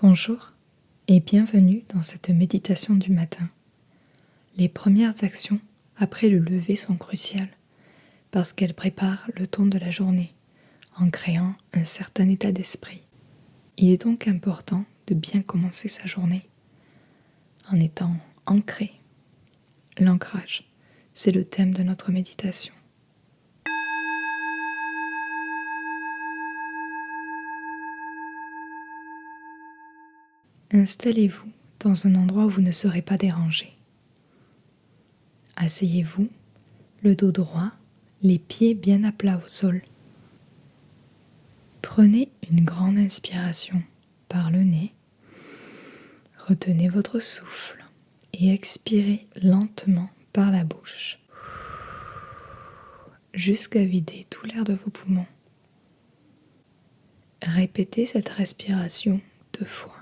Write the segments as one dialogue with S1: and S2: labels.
S1: Bonjour et bienvenue dans cette méditation du matin. Les premières actions après le lever sont cruciales parce qu'elles préparent le ton de la journée en créant un certain état d'esprit. Il est donc important de bien commencer sa journée en étant ancré. L'ancrage, c'est le thème de notre méditation. Installez-vous dans un endroit où vous ne serez pas dérangé. Asseyez-vous, le dos droit, les pieds bien à plat au sol. Prenez une grande inspiration par le nez. Retenez votre souffle et expirez lentement par la bouche jusqu'à vider tout l'air de vos poumons. Répétez cette respiration 2 fois.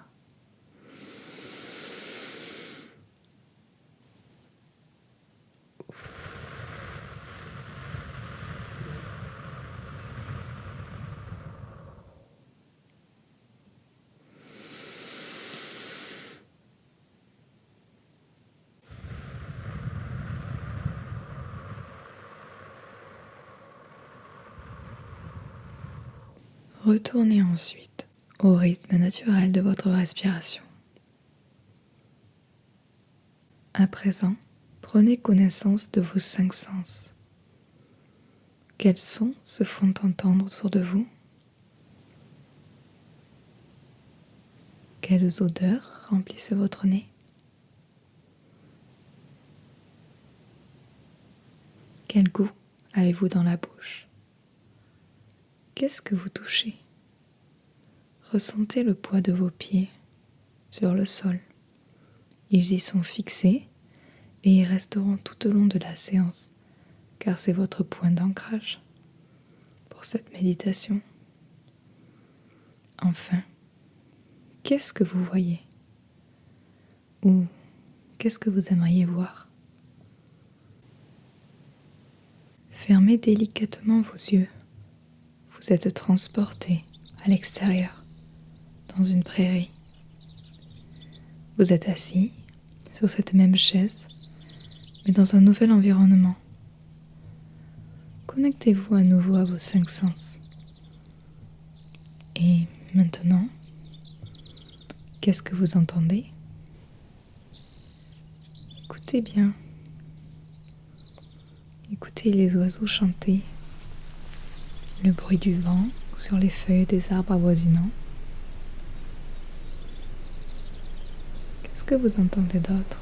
S1: Retournez ensuite au rythme naturel de votre respiration. À présent, prenez connaissance de vos 5 sens. Quels sons se font entendre autour de vous? Quelles odeurs remplissent votre nez? Quel goût avez-vous dans la bouche? Qu'est-ce que vous touchez? Ressentez le poids de vos pieds sur le sol. Ils y sont fixés et y resteront tout au long de la séance, car c'est votre point d'ancrage pour cette méditation. Enfin, qu'est-ce que vous voyez? Ou qu'est-ce que vous aimeriez voir? Fermez délicatement vos yeux. Vous êtes transporté à l'extérieur, dans une prairie. Vous êtes assis sur cette même chaise, mais dans un nouvel environnement. Connectez-vous à nouveau à vos 5 sens. Et maintenant, qu'est-ce que vous entendez? Écoutez bien. Écoutez les oiseaux chanter, le bruit du vent sur les feuilles des arbres avoisinants. Qu'est-ce que vous entendez d'autre?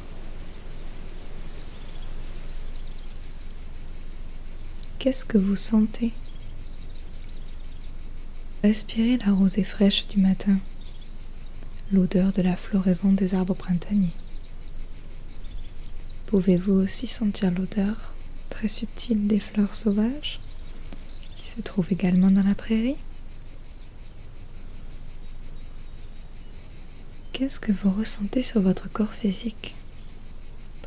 S1: Qu'est-ce que vous sentez? Respirez la rosée fraîche du matin, l'odeur de la floraison des arbres printaniers. Pouvez-vous aussi sentir l'odeur très subtile des fleurs sauvages qui se trouvent également dans la prairie? Qu'est-ce que vous ressentez sur votre corps physique?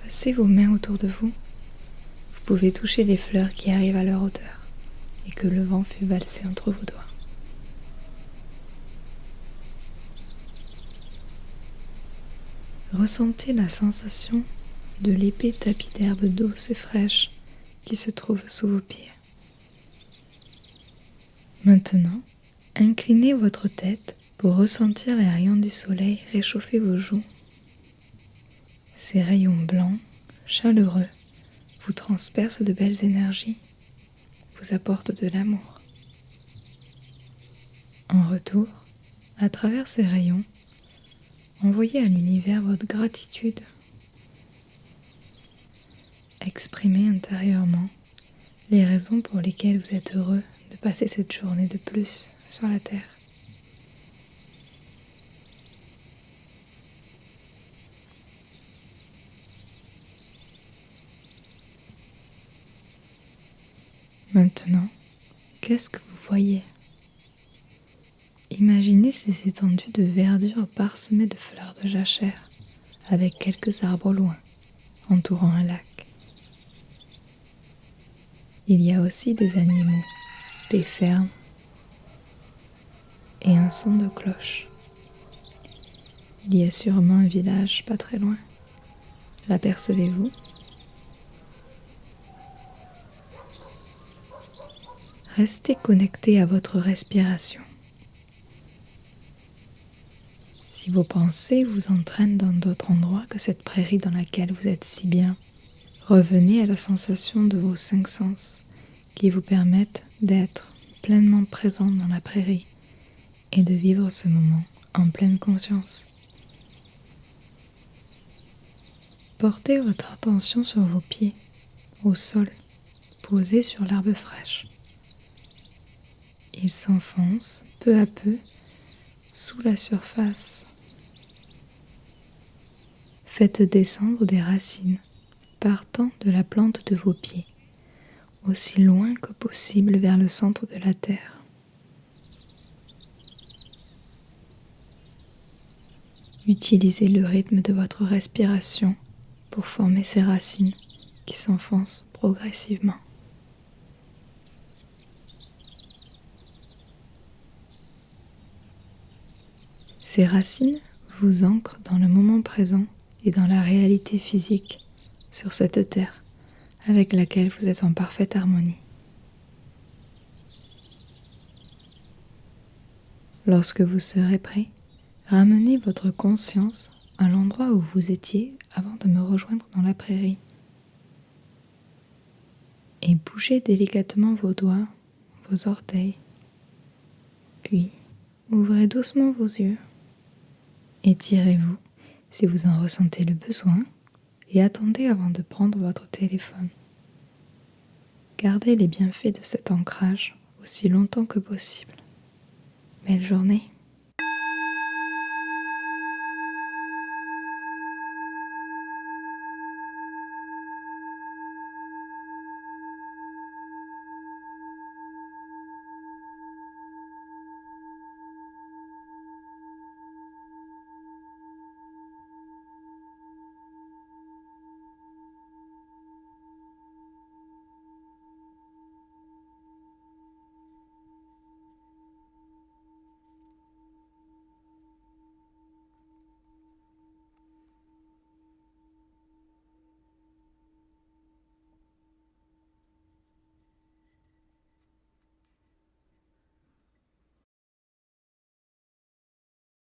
S1: Passez vos mains autour de vous. Vous pouvez toucher les fleurs qui arrivent à leur hauteur et que le vent fait valser entre vos doigts. Ressentez la sensation de l'épais tapis d'herbe douce et fraîche qui se trouve sous vos pieds. Maintenant, inclinez votre tête pour ressentir les rayons du soleil réchauffer vos joues. Ces rayons blancs, chaleureux, vous transpercent de belles énergies, vous apportent de l'amour. En retour, à travers ces rayons, envoyez à l'univers votre gratitude. Exprimez intérieurement les raisons pour lesquelles vous êtes heureux de passer cette journée de plus sur la Terre. Maintenant, qu'est-ce que vous voyez? Imaginez ces étendues de verdure parsemées de fleurs de jachère, avec quelques arbres au loin, entourant un lac. Il y a aussi des animaux, des fermes et un son de cloche. Il y a sûrement un village pas très loin. L'apercevez-vous? Restez connecté à votre respiration. Si vos pensées vous entraînent dans d'autres endroits que cette prairie dans laquelle vous êtes si bien, revenez à la sensation de vos 5 sens qui vous permettent d'être pleinement présent dans la prairie et de vivre ce moment en pleine conscience. Portez votre attention sur vos pieds, au sol, posés sur l'herbe fraîche. Ils s'enfoncent peu à peu sous la surface. Faites descendre des racines partant de la plante de vos pieds, aussi loin que possible vers le centre de la terre. Utilisez le rythme de votre respiration pour former ces racines qui s'enfoncent progressivement. Ces racines vous ancrent dans le moment présent et dans la réalité physique sur cette terre avec laquelle vous êtes en parfaite harmonie. Lorsque vous serez prêt, ramenez votre conscience à l'endroit où vous étiez avant de me rejoindre dans la prairie. Et bougez délicatement vos doigts, vos orteils. Puis, ouvrez doucement vos yeux. Étirez-vous si vous en ressentez le besoin et attendez avant de prendre votre téléphone. Gardez les bienfaits de cet ancrage aussi longtemps que possible. Belle journée.